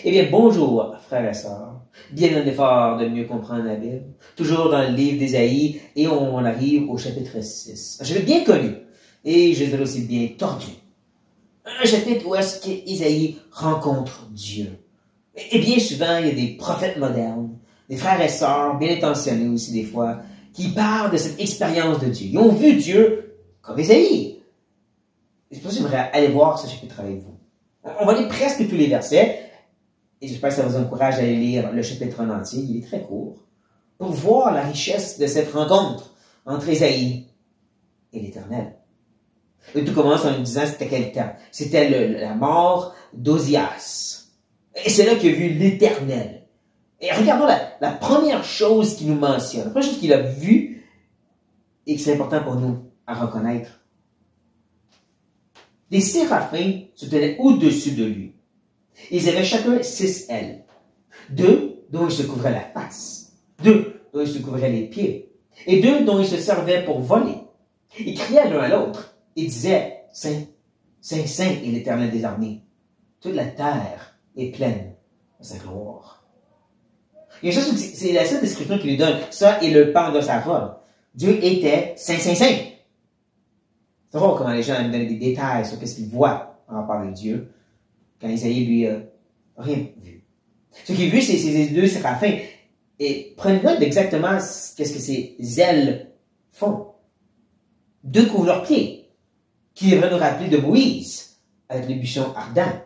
Eh bien, bonjour, frères et sœurs. Bien un effort de mieux comprendre la Bible. Toujours dans le livre d'Ésaïe, et on arrive au chapitre 6. Un chapitre bien connu, et je dirais aussi bien tordu. Un chapitre où est-ce qu'Ésaïe rencontre Dieu. Et bien souvent, il y a des prophètes modernes, des frères et sœurs bien intentionnés aussi des fois, qui parlent de cette expérience de Dieu. Ils ont vu Dieu comme Ésaïe. C'est pour ça que j'aimerais aller voir ce chapitre avec vous. On va lire presque tous les versets, et j'espère que ça vous encourage à aller lire le chapitre en entier, il est très court, pour voir la richesse de cette rencontre entre Ésaïe et l'Éternel. Et tout commence en nous disant c'était quel temps? C'était la mort d'Osias. Et c'est là qu'il a vu l'Éternel. Et regardons la première chose qu'il nous mentionne, la première chose qu'il a vue, et que c'est important pour nous à reconnaître. Les séraphins se tenaient au-dessus de lui. Ils avaient chacun 6 ailes. 2 dont ils se couvraient la face. 2 dont ils se couvraient les pieds. Et 2 dont ils se servaient pour voler. Ils criaient l'un à l'autre et disaient, Saint, Saint, Saint est l'Éternel des armées. Toute la terre est pleine de sa gloire. Il y a une chose, c'est la seule description qu'il lui donne. Ça et le pan de sa robe. Dieu était Saint, Saint, Saint. C'est drôle comment les gens me donnent des détails sur ce qu'ils voient en parlant de Dieu, quand Isaïe, lui, rien vu. Ce qu'il a vu, c'est ces 2 séraphins. Et prenez note d'exactement qu'est-ce que ces ailes font. 2 couvrent leurs pieds, qui devraient nous rappeler de Moïse, avec les buissons ardents,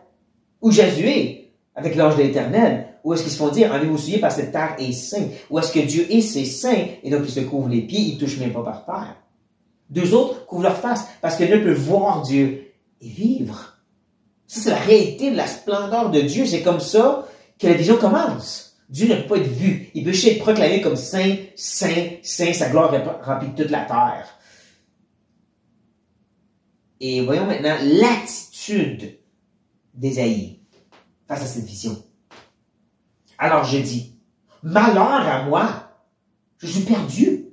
ou Josué, avec l'ange de l'Éternel, où est-ce qu'ils se font dire, enlevez vos souliers parce que cette terre est sainte, où est-ce que Dieu est, c'est saint, et donc ils se couvrent les pieds, ils ne touchent même pas par terre. 2 autres couvrent leur face, parce qu'ils ne peuvent voir Dieu et vivre. Ça, c'est la réalité de la splendeur de Dieu. C'est comme ça que la vision commence. Dieu ne peut pas être vu. Il peut juste être proclamé comme saint, saint, saint. Sa gloire remplit toute la terre. Et voyons maintenant l'attitude d'Ésaïe face à cette vision. Alors je dis, malheur à moi, je suis perdu,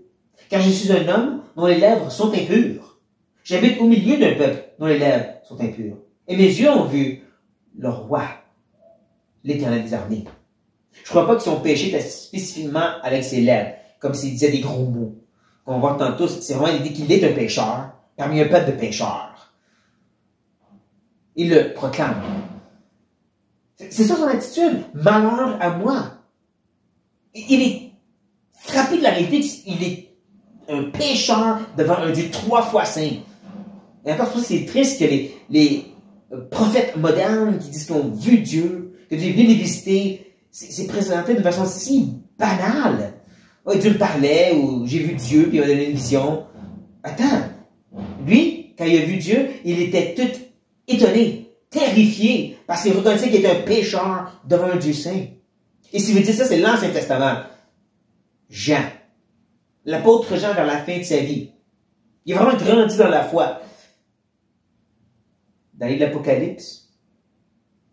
car je suis un homme dont les lèvres sont impures. J'habite au milieu d'un peuple dont les lèvres sont impures. Et mes yeux ont vu le roi, l'Éternel des armées. Je ne crois pas que son péché était spécifiquement avec ses lèvres, comme s'il disait des gros mots. On voit tantôt, c'est vraiment l'idée qu'il est un pécheur, parmi un peuple de pécheurs. Il le proclame. C'est ça son attitude. Malheur à moi. Il est frappé de la réalité qu'il est un pécheur devant un Dieu 3 fois saint. Et encore, c'est triste que les prophètes modernes qui disent qu'ils ont vu Dieu, que Dieu est venu les visiter, c'est présenté de façon si banale. Oh, Dieu me parlait, ou j'ai vu Dieu, puis il m'a donné une vision. Attends, lui, quand il a vu Dieu, il était tout étonné, terrifié, parce qu'il reconnaissait qu'il était un pécheur devant un Dieu saint. Et si vous dites ça, c'est l'Ancien Testament. Jean, l'apôtre Jean vers la fin de sa vie, il a vraiment grandi dans la foi. Dans l'Apocalypse,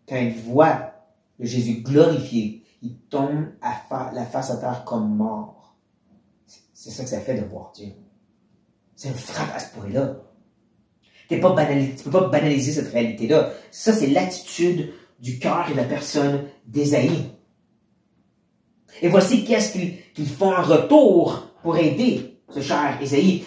quand il voit le Jésus glorifié, il tombe la face à terre comme mort. C'est ça que ça fait de voir Dieu. C'est une frappe à ce point-là. Tu ne peux pas banaliser cette réalité-là. Ça, c'est l'attitude du cœur et de la personne d'Ésaïe. Et voici qu'est-ce qu'ils font en retour pour aider ce cher Ésaïe.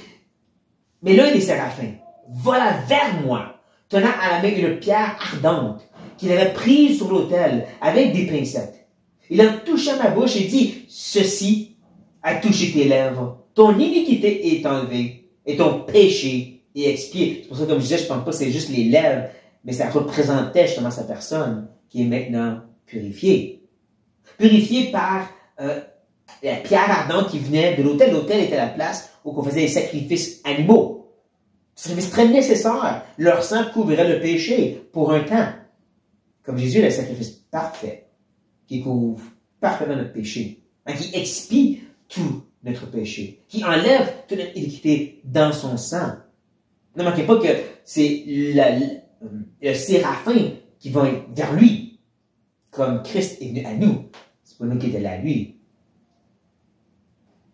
Mais l'un des séraphins vola vers moi, tenant à la main une pierre ardente qu'il avait prise sur l'autel avec des pincettes. Il en toucha ma bouche et dit, ceci a touché tes lèvres. Ton iniquité est enlevée et ton péché est expié. C'est pour ça que comme je disais, je ne pense pas que c'est juste les lèvres, mais ça représentait justement sa personne qui est maintenant purifiée. Purifiée par la pierre ardente qui venait de l'autel. L'autel était la place où on faisait des sacrifices animaux. Sacrifice très nécessaire. Leur sang couvrait le péché pour un temps. Comme Jésus est le sacrifice parfait qui couvre parfaitement notre péché, qui expie tout notre péché, qui enlève toute notre iniquité dans son sang. Ne manquez pas que c'est le séraphin qui va vers lui, comme Christ est venu à nous. C'est pas nous qui étions là à lui.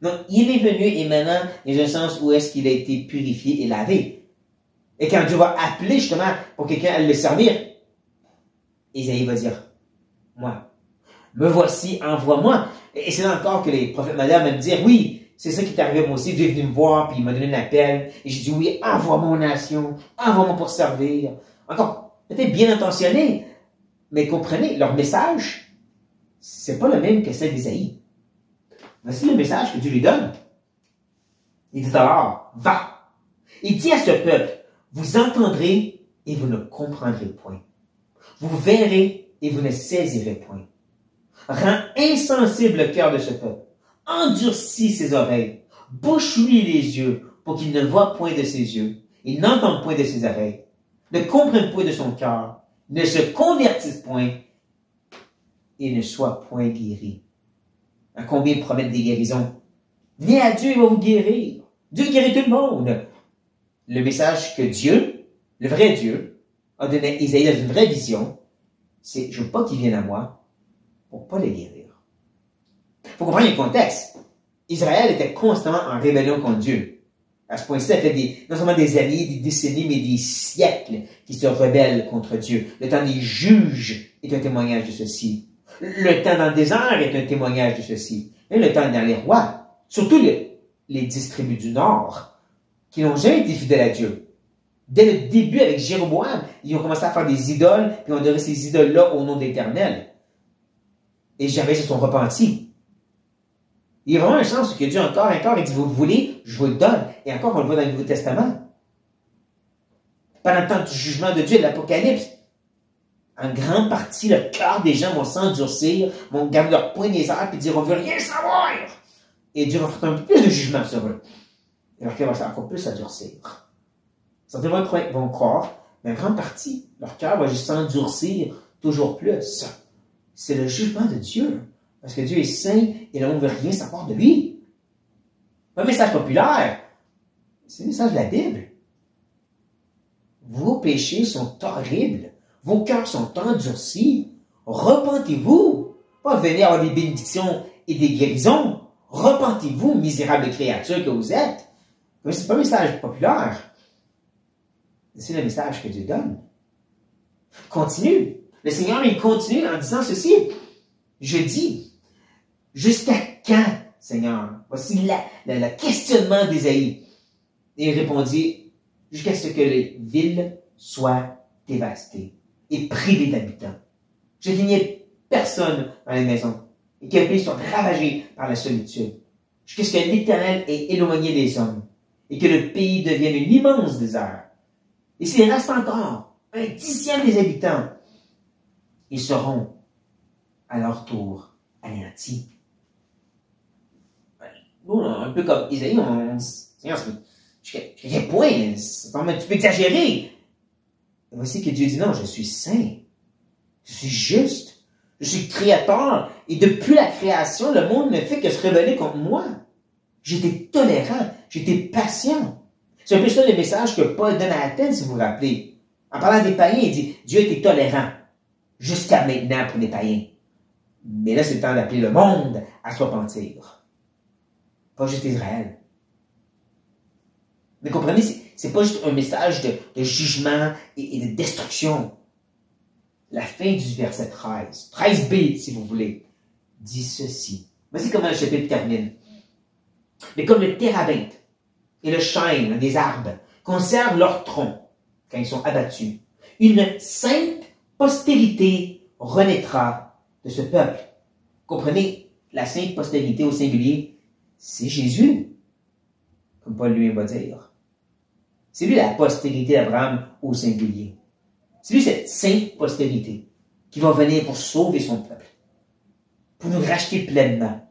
Donc, il est venu et maintenant, il y a un sens où est-ce qu'il a été purifié et lavé. Et quand Dieu va appeler justement pour quelqu'un à le servir, Ésaïe va dire, moi. Me voici, envoie-moi. Et c'est là encore que les prophètes modernes me dire, oui, c'est ça qui est arrivé à moi aussi. Dieu est venu me voir, puis il m'a donné un appel. Et j'ai dit, oui, envoie-moi aux nations, envoie-moi pour servir. Encore, peut-être bien intentionné, mais comprenez, leur message, c'est pas le même que celle d'Ésaïe. Voici le message que Dieu lui donne. Il dit alors, va. Il dit à ce peuple, vous entendrez et vous ne comprendrez point. Vous verrez et vous ne saisirez point. Rends insensible le cœur de ce peuple. Endurcis ses oreilles. Bouche-lui les yeux pour qu'il ne voie point de ses yeux. Il n'entende point de ses oreilles. Ne comprenne point de son cœur. Ne se convertisse point et ne soit point guéri. À combien promettent des guérisons? Venez à Dieu, il va vous guérir. Dieu guérit tout le monde. Le message que Dieu, le vrai Dieu, a donné à Isaïe dans une vraie vision, c'est, je veux pas qu'il vienne à moi pour pas les guérir. Il faut comprendre le contexte. Israël était constamment en rébellion contre Dieu. À ce point-ci, ça fait non seulement des années, des décennies, mais des siècles qui se rebellent contre Dieu. Le temps des juges est un témoignage de ceci. Le temps dans le désert est un témoignage de ceci. Et le temps dans les rois, surtout les 10 tribus du Nord, qui n'ont jamais été fidèles à Dieu. Dès le début, avec Jéroboam, ils ont commencé à faire des idoles, puis on adorait ces idoles-là au nom d'Éternel. Et jamais se sont repentis. Il y a vraiment un sens que Dieu encore, il dit, vous le voulez, je vous le donne. Et encore, on le voit dans le Nouveau Testament. Pendant le temps du jugement de Dieu, de l'Apocalypse, en grande partie, le cœur des gens vont s'endurcir, vont garder leur poing des airs, puis dire, on veut rien savoir. Et Dieu va faire un peu plus de jugement sur eux. Et leur cœur va encore plus s'endurcir. Certains vont croire, mais en grande partie, leur cœur va juste s'endurcir toujours plus. C'est le jugement de Dieu. Parce que Dieu est saint et le monde ne veut rien savoir de lui. Pas un message populaire. C'est le message de la Bible. Vos péchés sont horribles. Vos cœurs sont endurcis. Repentez-vous. Pas venir avoir des bénédictions et des guérisons. Repentez-vous, misérable créature que vous êtes. Mais ce n'est pas un message populaire. C'est le message que Dieu donne. Continue. Le Seigneur, il continue en disant ceci. Je dis, jusqu'à quand, Seigneur? Voici le questionnement d'Ésaïe. Et il répondit, jusqu'à ce que les villes soient dévastées et privées d'habitants. Je qu'il n'y ait personne dans les maisons et que les pays soient ravagés par la solitude. Jusqu'à ce que l'Éternel ait éloigné les hommes et que le pays devienne un immense désert. Et s'il reste encore 1/10 des habitants, ils seront à leur tour anéantis. Nous, un peu comme Isaïe, on dit, Seigneur, jusqu'à quel point? C'est un petit peu exagéré. Et voici que Dieu dit, non, je suis saint. Je suis juste. Je suis créateur. Et depuis la création, le monde ne fait que se rebeller contre moi. J'étais tolérant. J'étais patient. C'est un peu ça le message que Paul donne à Athènes, si vous vous rappelez. En parlant des païens, il dit, Dieu était tolérant. Jusqu'à maintenant pour les païens. Mais là, c'est le temps d'appeler le monde à se repentir. Pas juste Israël. Mais comprenez, c'est pas juste un message de jugement et de destruction. La fin du verset 13, 13b si vous voulez, dit ceci. Voici comment le chapitre termine. Mais comme le térabinthe et le chêne des arbres conservent leur tronc quand ils sont abattus, une sainte postérité renaîtra de ce peuple. Comprenez, la sainte postérité au singulier, c'est Jésus, comme Paul lui va dire. C'est lui la postérité d'Abraham au singulier. C'est lui cette sainte postérité qui va venir pour sauver son peuple, pour nous racheter pleinement,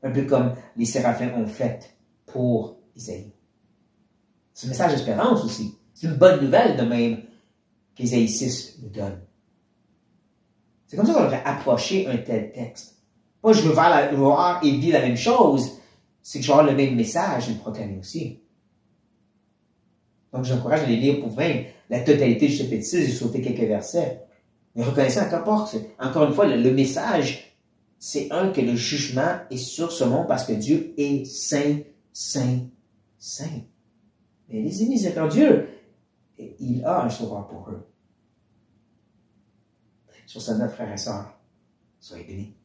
un peu comme les séraphins ont fait pour Isaïe. C'est un message d'espérance aussi. C'est une bonne nouvelle de même qu'Isaïe 6 nous donne. C'est comme ça qu'on devrait approcher un tel texte. Pas je veux voir et vivre la même chose, c'est que je vais avoir le même message et le proclamer aussi. Donc j'encourage à les lire pour vraiment la totalité du chapitre 6, j'ai sauté quelques versets. Mais reconnaissez encore une fois, le message, c'est que le jugement est sur ce monde parce que Dieu est saint, saint, saint. Mais les miséricordieux, il a un sauveur pour eux. Sur sa note, frères et sœurs, Soyez bénis.